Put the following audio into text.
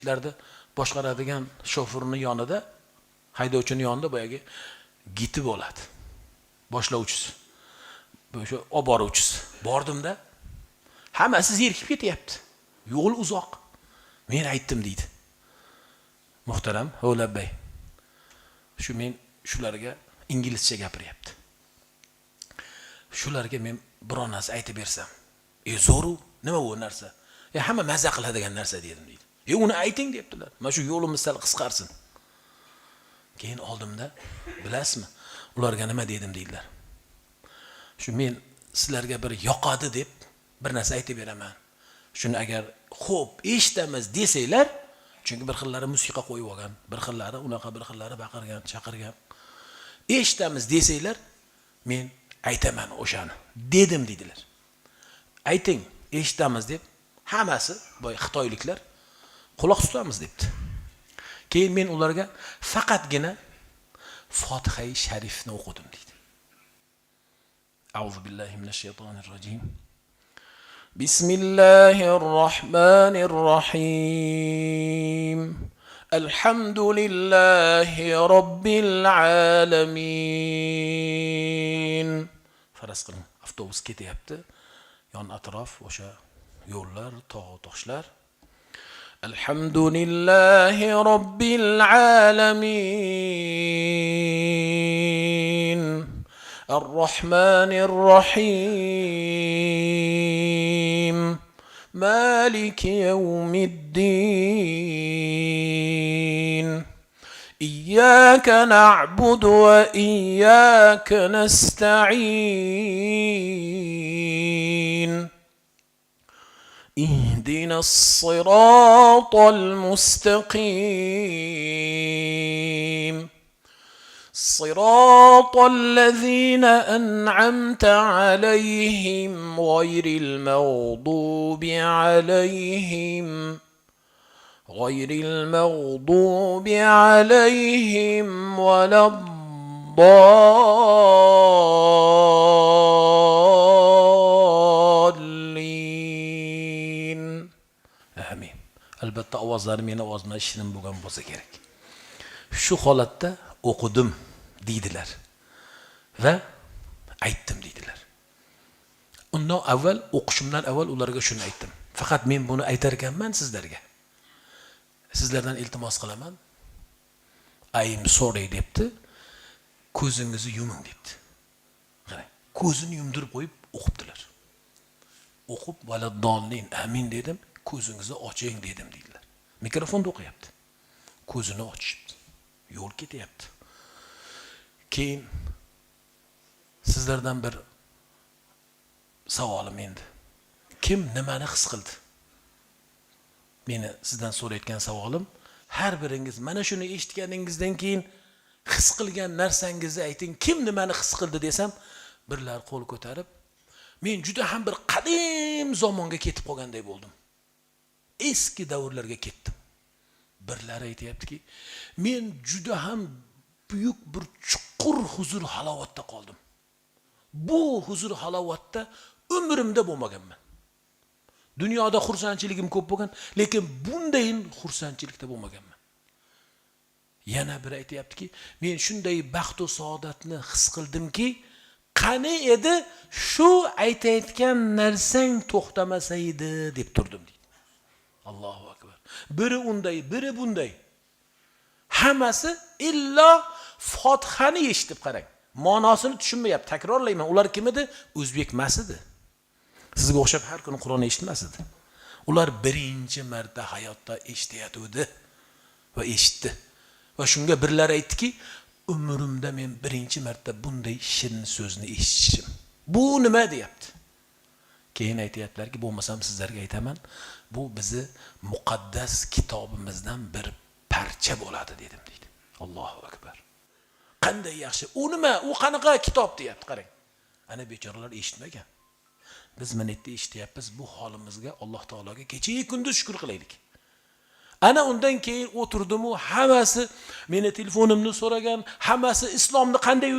larda boshqaradigan shofirning yonida, haydovchining yonida boyagi giti bo'ladi. Boshlovchisi. O'sha olib boruvchisi. Bordimda hammasi zerikib ketyapti. Yo'l uzoq. Men aytdim deydi. Muhtaram, o'labbay. Men shularga inglizcha gapiryapti. Shularga men biror narsa aytib bersam, zo'ru, nima bu narsa? Hamma mazza qiladigan narsa dedim deydi. Uni ayting debdilar. Mana shu yo'limiz sal qisqarsin. Keyin oldimda, bilasizmi? Ularga nima dedim deydilar. Men sizlarga bir yoqadi deb bir narsa aytib beraman. Shuni agar xo'p, eshitamiz desanglar, chunki bir xillari musiqa qo'yib olgan, bir xillari unaqa, bir xillari baqirgan, chaqirgan. Eshitamiz desanglar, men aytaman o'shani dedim deydilar. Ayting, eshitamiz deb hammasi boy xitoyliklar quloq tutamiz debdi. Keyin men ularga faqatgina Fotiha-i Sharifni o'qidim deydi. A'udhu billahi minash shaytonir rojim. Bismillahir rohmanir rohim. Alhamdulillahi robbil alamin. Faras qiling, avtobus ketyapti. Yon atrof o'sha yo'llar, tog' toshlar. Alhamdulillahi robbil alamin. Ar-Rahmanir Rahim. Maliki yawmiddin. İyyâke na'budu ve iyyâke nesta'in. اهدنا الصراط المستقيم صراط الذين أنعمت عليهم غير المغضوب عليهم ولا الضالين. Amin. Albatta ovozlari meni ovozimdan shirin bo'lgan bo'lsa kerak. Shu holatda o'qidim deydilar va aytdim deydilar. Undan avval, o'qishimdan avval ularga shuni aytdim. Faqat men buni aytar ekanman sizlarga. Sizlardan iltimos qilaman. I'm sorry debdi. Ko'zingizni yuming debdi. Qarang, ko'zini yumdirib qo'yib o'qibdilar. O'qib valaddonlin amin dedim. Ko'zingizni oching dedim deydilar. Mikrofonda o'qiyapti. Ko'zini ochibdi. Yo'l ketyapti. Keyin sizlardan bir savolim endi. Kim nimani his qildi? Meni sizdan so'rayotgan savolim, har biringiz mana shuni eshitganingizdan keyin his qilgan narsangizni ayting. Kim nimani his qildi desam, birlar qo'l ko'tarib, men juda ham bir qadim zamonga ketib qolganday bo'ldim. Eski davrlarga ketdim. Birlari aytayaptiki, men juda ham buyuk bir chuqur huzur halovatda qoldim. Bu huzur halovatda umrimda bo'lmaganman. Dunyoda xursandchiligim ko'p bo'lgan, lekin bunday xursandchilikda bo'lmaganman. Yana bir aytayaptiki, men shunday baxt va saodatni his qildimki, qani edi shu aytayotgan narsang to'xtamasa edi deb turdim deydi. Allohu akbar. Biri unday, biri bunday. Hammasi illo Fotihani eshitib qarang. Ma'nosini tushunmayapti. Takrorlayman. Ular kim edi? O'zbek emas edi. Sizga o'xshab har kuni Qur'on eshitmas edi. Ular birinchi marta hayotda eshitayotdi va eshitdi. Va shunga birlar aytdiki, umrimda men birinchi marta bunday shirin so'zni eshitdim. Bu nima deyapti? Keyin aytayaptilarki, bo'lmasam sizlarga aytaman, bu bizi muqaddas kitobimizdan bir parcha bo'ladi dedim deydi. Allohu akbar. Qanday yaxshi. U nima? U qanaqa kitob deyapti, qarang. Ana bechoralar eshitmagan. Biz mana endi eshityapmiz. Bu holimizga Alloh taologa kecha-yu kunduz shukr qilaylik. Ana undan keyin o'tirdim-u, hammasi meni telefonimni so'ragan, hammasi islomni qanday